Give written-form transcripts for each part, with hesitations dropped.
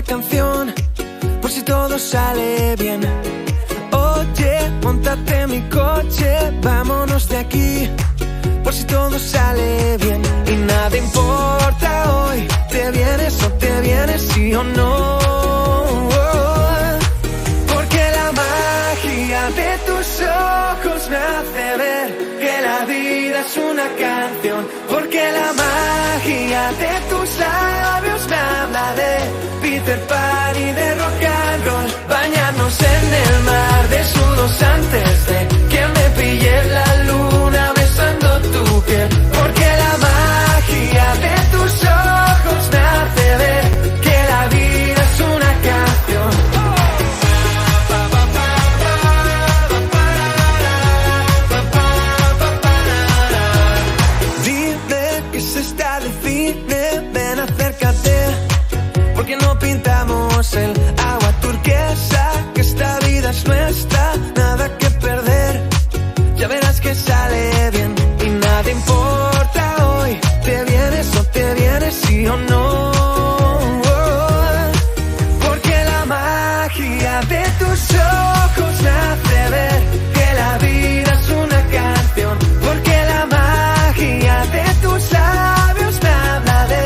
canción, por si todo sale bien. Oye, móntate en mi coche, vámonos de aquí, por si todo sale bien. Y nada importa hoy, te vienes o te vienes, sí o no. Porque la magia de tus ojos me hace ver que la vida es una canción. Porque la magia de tus labios me habla de Peter Pan y de rock and roll. Bañarnos en el mar desnudos antes de que me pille la luna besando tu piel. Porque la magia de tus ojos me hace ver que la vida es una canción. Dime que se está de cine, ven acércate, porque no pintamos el agua turquesa, que esta vida es nuestra, nada que perder, ya verás que sale bien. Y nada importa hoy, te vienes o te vienes, sí o no. Porque la magia de tus ojos me hace ver que la vida es una canción. Porque la magia de tus labios me habla de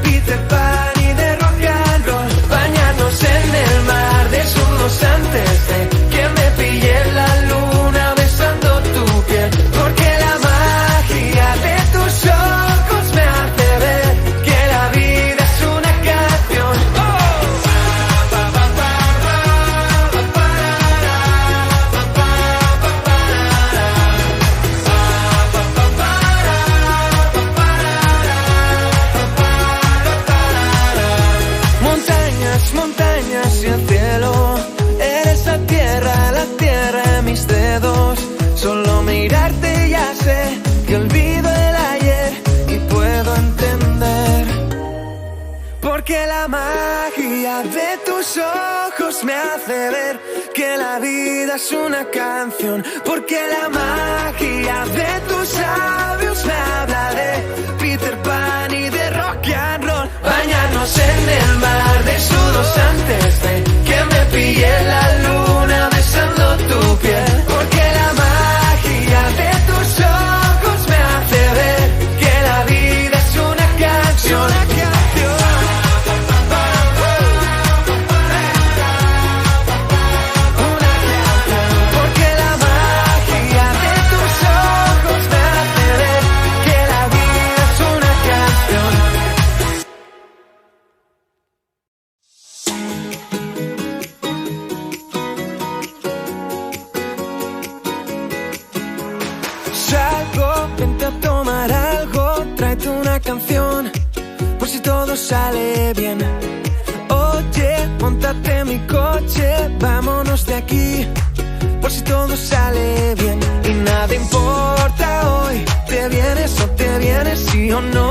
Peter Pan y de rock and roll. Bañarnos en el mar desnudos antes de que me pille la luna besando tu piel. Porque la magia de tus ojos me hace ver que la vida es una canción. Montañas, montañas y el cielo, eres la tierra en mis dedos. Solo mirarte ya sé que olvido el ayer y puedo entender. Porque la magia de tus ojos me hace ver que la vida es una canción. Porque la magia de tus labios me habla de Peter Pan y de rock and roll. Bañarnos en el mar desnudos antes de que me pille la luna besando tu piel. Porque la magia de tus ojos me hace ver que la vida es una canción. Porque la magia de tus ojos me hace ver que la vida es una canción. Salgo, vente a tomar algo, tráete una canción, por si todo sale bien. Oye, móntate en mi coche, vámonos de aquí, por si todo sale bien. Y nada importa hoy, te vienes o te vienes, sí o no.